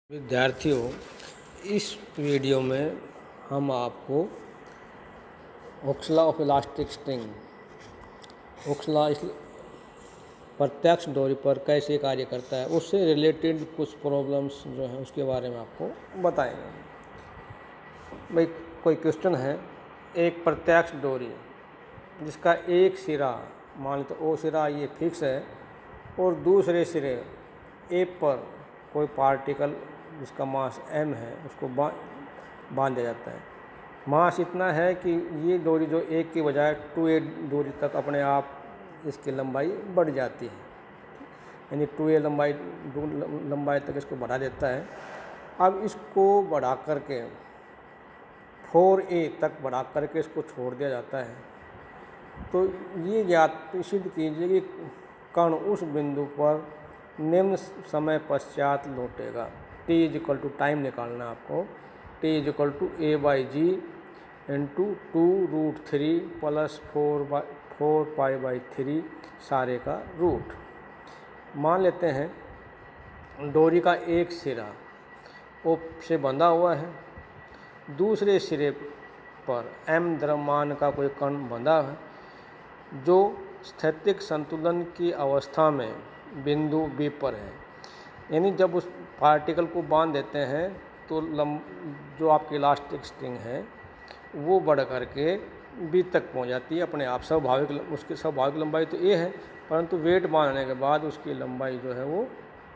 विद्यार्थियों, इस वीडियो में हम आपको ओक्सला ऑफ इलास्टिक स्ट्रिंग, ओक्सला प्रत्यक्ष डोरी पर कैसे कार्य करता है उससे रिलेटेड कुछ प्रॉब्लम्स जो हैं उसके बारे में आपको बताएंगे। भाई, कोई क्वेश्चन है, एक प्रत्यक्ष डोरी जिसका एक सिरा मान लो तो ओ सिरा ये फिक्स है और दूसरे सिरे ए पर कोई पार्टिकल जिसका मास m है उसको बांध दिया जाता है। मास इतना है कि ये डोरी जो एक की बजाय 2a डोरी तक अपने आप इसकी लंबाई बढ़ जाती है, यानी 2a लंबाई तक इसको बढ़ा देता है। अब इसको बढ़ा करके 4a तक बढ़ा करके इसको छोड़ दिया जाता है। तो ये सिद्ध कीजिए कि कण उस बिंदु पर निम्न समय पश्चात लौटेगा। t इक्वल टू टाइम निकालना आपको, t equal to a/g into 2√3 plus 4π/3 सारे का रूट। मान लेते हैं डोरी का एक सिरा ओ से बंधा हुआ है, दूसरे सिरे पर m द्रव्यमान का कोई कण बंधा है जो स्थैतिक संतुलन की अवस्था में बिंदु B पर है। यानी जब उस पार्टिकल को बांध देते हैं तो जो आपकी इलास्टिक स्ट्रिंग है वो बढ़ करके B तक पहुंच जाती है अपने आप। उसकी स्वाभाविक लंबाई तो A है, परंतु वेट बांधने के बाद उसकी लंबाई जो है वो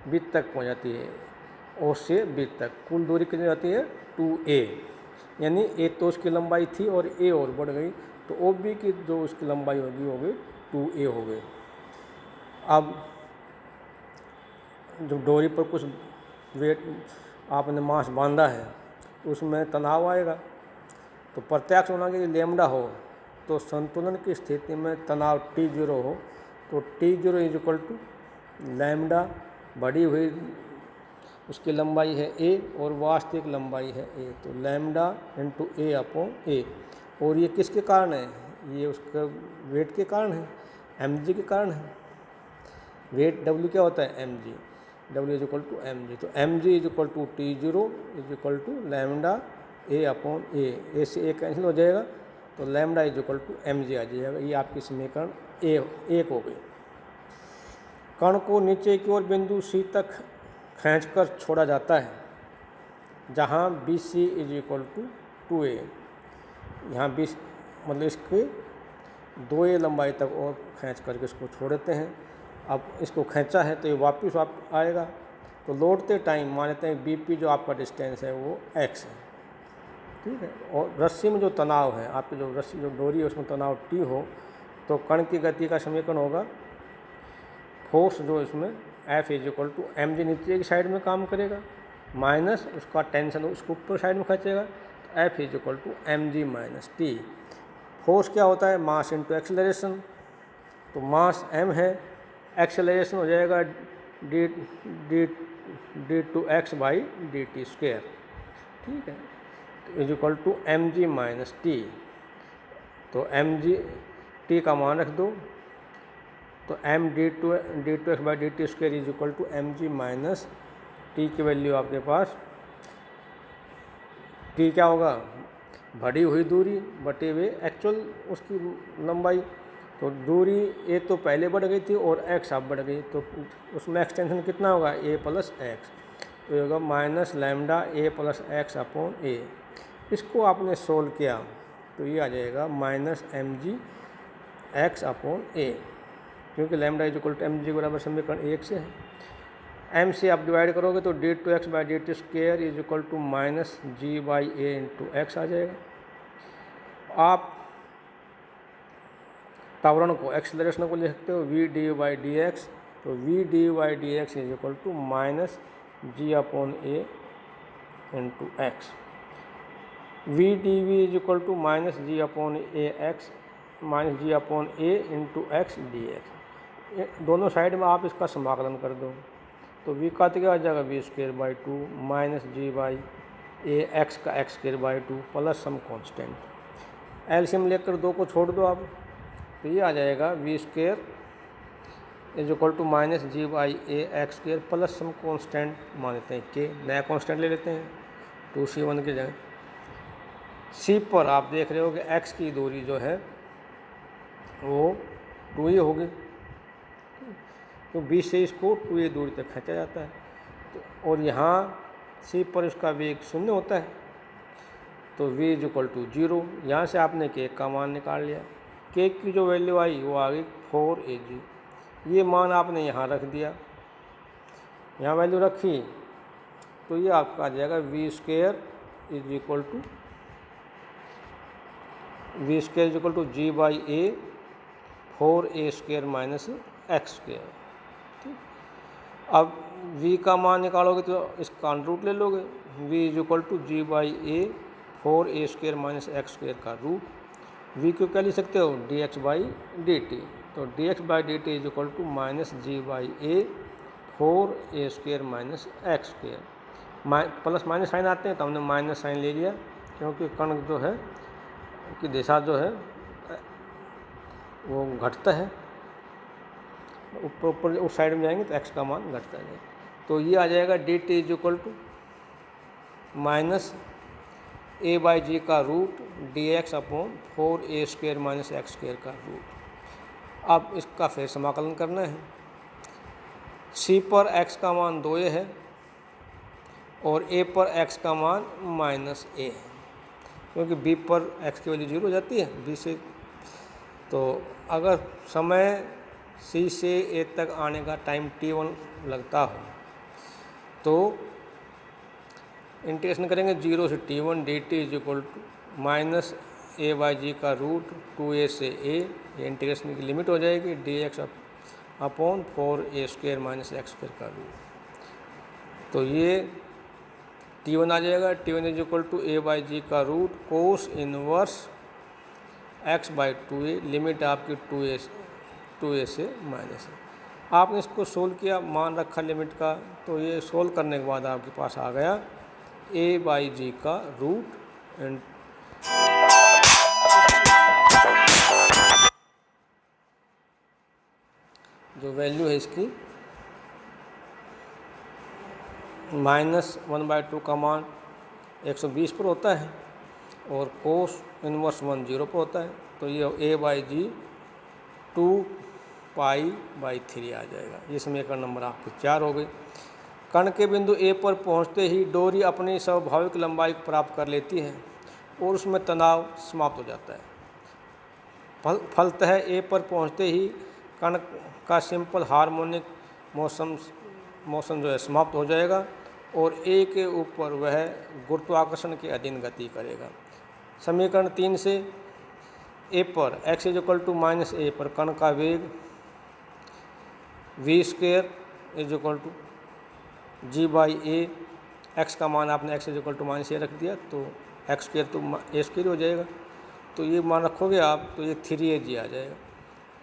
B तक पहुंच जाती है। O से B तक कुल दूरी कितनी जाती है 2a, यानी A तो उसकी लंबाई थी और A और बढ़ गई तो OB की जो उसकी लंबाई होगी वो भी 2a हो गई। अब जब डोरी पर कुछ वेट आपने मास बांधा है उसमें तनाव आएगा, तो प्रत्यक्ष होना कि लैम्डा हो तो संतुलन की स्थिति में तनाव T0 हो तो T0 is equal to lambda बढ़ी हुई उसकी लंबाई है a और वास्तविक लंबाई है a, तो लैम्डा इंटू a/a। और ये किसके कारण है? ये उसका वेट के कारण है, mg के कारण है। वेट w क्या होता है? mg, w is equal to mg, तो mg is equal to T0 is equal to lambda a/a। a से a कैंसिल हो जाएगा तो lambda is equal to mg आ जाएगा। ये आपकी समीकरण एक हो गई। कण को नीचे की ओर बिंदु C तक खींचकर छोड़ा जाता है जहाँ BC is equal to 2a। यहाँ BC मतलब इसके 2a लंबाई तक और खींच करके इसको छोड़ देते हैं। अब इसको खींचा है तो ये वापस आएगा, तो लौटते टाइम मान लेते हैं BP जो आपका डिस्टेंस है वो x है, ठीक है। और रस्सी में जो तनाव है, आपकी जो रस्सी जो डोरी है उसमें तनाव T हो तो कण की गति का समीकरण होगा फोर्स जो इसमें F is equal to mg नीचे की साइड में काम करेगा माइनस उसका टेंशन उसको ऊपर साइड में खींचेगा तो F is equal to mg minus T। Force क्या होता है? मास इंटू एक्सेलरेशन, तो मास m है, एक्सेलरेशन हो जाएगा d/x/dt², ठीक है, तो is equal to mg minus T। तो mg T का मान रख दो तो m d/x/dt² is equal to mg minus T की वैल्यू आपके पास T क्या होगा? बढ़ी हुई दूरी बटे हुए एक्चुअल उसकी लंबाई। तो दूरी A तो पहले बढ़ गई थी और x अब बढ़ गई तो उसमें एक्सटेंशन कितना होगा? a प्लस एक्स, तो ये होगा minus lambda a plus x/a। इसको आपने सोल्व किया तो ये आ जाएगा माइनस mg x/a, क्योंकि lambda is equal to mg के बराबर समीकरण 1 से है। m से आप डिवाइड करोगे तो d/x/dt² is equal to minus g/a into x आ जाएगा। आप त्वरण को एक्सेलरेशन को लिख सकते हो v/dx, तो v/dx is equal to minus g/a into x. v/dv is equal to minus g/ax minus g/a into x dx। दोनों साइड में आप इसका समाकलन कर दो तो v का तो क्या आ जाएगा v²/2 माइनस g/ax का x²/2 plus some constant. LCM लेकर 2 को छोड़ दो आप तो ये आ जाएगा v² is equal to minus g by a x square plus हम कॉन्स्टेंट मान लेते हैं के, नया कॉन्स्टेंट ले लेते हैं 2c1 की जगह। सी पर आप देख रहे हो कि एक्स की दूरी जो है वो 2a होगी, तो बी से इसको 2a दूरी तक खींचा जाता है। तो और यहाँ सी पर इसका वेग 0 होता है, तो v इज इक्वल टू 0। यहाँ से आपने के का मान निकाल लिया, के की जो वैल्यू आई वो आ गई 4Ag। ये मान आपने यहाँ रख दिया, यहाँ वैल्यू रखी, तो ये आपका आ जाएगा v square is equal to g by a 4a square minus x square. ठीक, अब v का मान निकालोगे तो इसका रूट ले लोगे, v is equal to g by a 4a square minus x square का रूट। v को क्या लिख सकते हो, dx बाई डी टी, तो dx by d t is equal to minus g by a 4a square minus x square. Plus minus sign आते हैं तो हमने माइनस साइन ले लिया, क्योंकि कण जो है की दिशा जो है वो घटता है, ऊपर उस साइड में जाएंगे तो x का मान घटता है। तो ये आ जाएगा d t is equal to minus a by g का root d x upon 4a square minus x square का रूट। अब इसका फिर समाकलन करना है। सी पर x का मान 2a है और a पर x का मान माइनस a है, क्योंकि b पर x की वैल्यू 0 हो जाती है b से। तो अगर समय c से a तक आने का टाइम t1 लगता हो तो इंटीग्रेशन करेंगे 0 से t1 dt is equal to minus a by g का रूट 2a से a, ये इंटीग्रेशन की लिमिट हो जाएगी dx upon 4a square minus x square का रूट। तो ये t1 आ जाएगा, t1 is equal to a by g का root cos inverse x by 2a, limit आपकी 2a से माइनस है। आपने इसको सोल्व किया, मान रखा लिमिट का, तो ये सोल्व करने के बाद आपके पास आ गया a बाई जी का रूट एंड जो वैल्यू है इसकी -1/2 का मान 120 पर होता है और कोस इनवर्स 1 0 पर होता है। तो ये a बाई जी 2π/3 आ जाएगा। ये समीकरण नंबर आपकी 4 हो गई। कण के बिंदु A पर पहुंचते ही डोरी अपनी स्वाभाविक लंबाई प्राप्त कर लेती है और उसमें तनाव समाप्त हो जाता है। फलतः A पर पहुंचते ही कण का सिंपल हार्मोनिक मोशन जो है समाप्त हो जाएगा और A के ऊपर वह गुरुत्वाकर्षण के अधीन गति करेगा। समीकरण 3 से A पर x is equal to minus a पर कण का वेग v square is equal to g by a, x का मान आपने x is equal to minus a रख दिया, तो एक्स स्क्वेयर तो a स्क्वेयर हो जाएगा। तो ये मान रखोगे आप तो ये 3Ag आ जाएगा।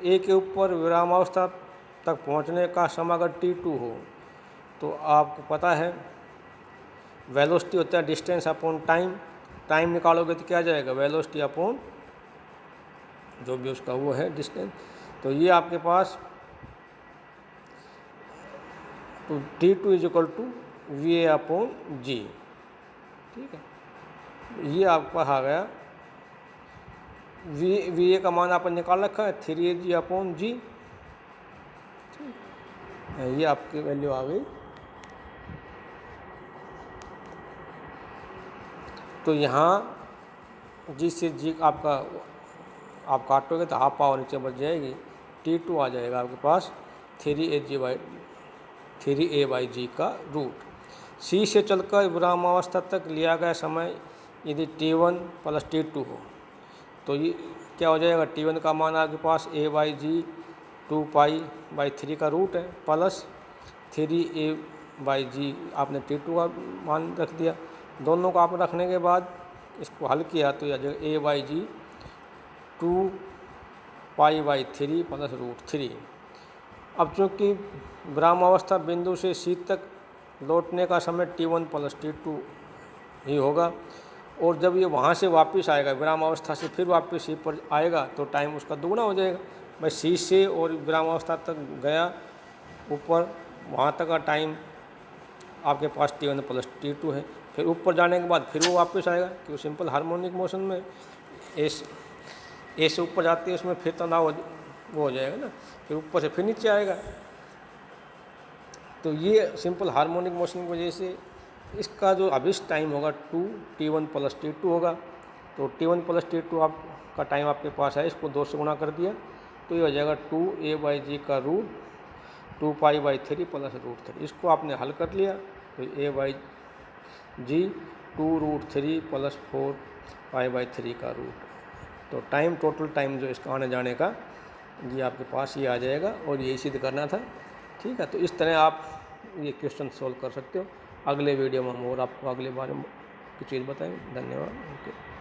A के ऊपर विरामावस्था तक पहुंचने का समय अगर t2 हो तो आपको पता है वेलोसिटी होता है डिस्टेंस अपॉन टाइम। टाइम निकालोगे तो क्या जाएगा, वेलोसिटी अपॉन जो भी उसका वो है डिस्टेंस। तो ये आपके पास तो t2 is equal to v a upon g. ठीक है, ये आपका आ गया वी ए का मान आपने निकाल रखा है 3Ag अपॉन जी। ये आपकी वैल्यू आ गई। तो यहाँ जी से जी आपका आप काटोगे तो हाफ पावर नीचे बच जाएगी, t2 आ जाएगा आपके पास 3a बाई जी का रूट। C से चलकर विरामावस्था तक लिया गया समय यदि t1 प्लस t2 हो तो ये क्या हो जाएगा, t1 का मान आपके पास a बाई जी 2π/3 का रूट है प्लस 3a बाई जी आपने t2 का मान रख दिया। दोनों को आपने रखने के बाद इसको हल किया तो यह a बाई जी 2π/3 प्लस √3। अब चूँकि विरामावस्था बिंदु से C तक लौटने का समय t1 प्लस t2 ही होगा और जब ये वहाँ से वापस आएगा विरामावस्था से फिर वापस C पर आएगा तो टाइम उसका दुगना हो जाएगा। मैं सी से और विरामावस्था तक गया ऊपर, वहाँ तक का टाइम आपके पास T1 प्लस T2 है। फिर ऊपर जाने के बाद फिर वो वापस आएगा, क्योंकि सिंपल हार्मोनिक मोशन में ए से ऊपर जाती है, उसमें फिर तनाव वो हो जाएगा ना, फिर ऊपर से फिर नीचे आएगा। तो ये सिंपल हार्मोनिक मोशन की वजह से इसका जो अभिष्ट टाइम होगा T1 प्लस T2 होगा। तो T1 प्लस T2 आपका टाइम आपके पास है, इसको 2 से गुणा कर दिया तो ये हो जाएगा 2a/g का रूट 2π/3 प्लस √3। इसको आपने हल कर लिया तो a/g 2√3 प्लस 4π/3 का रूट। तो टाइम, टोटल टाइम जो इसका आने जाने का, ये आपके पास ये आ जाएगा और यही सिद्ध करना था। ठीक है, तो इस तरह आप ये क्वेश्चन सॉल्व कर सकते हो। अगले वीडियो में हम और आपको अगले बारे में कुछ चीज़ बताएंगे। धन्यवाद। ओके।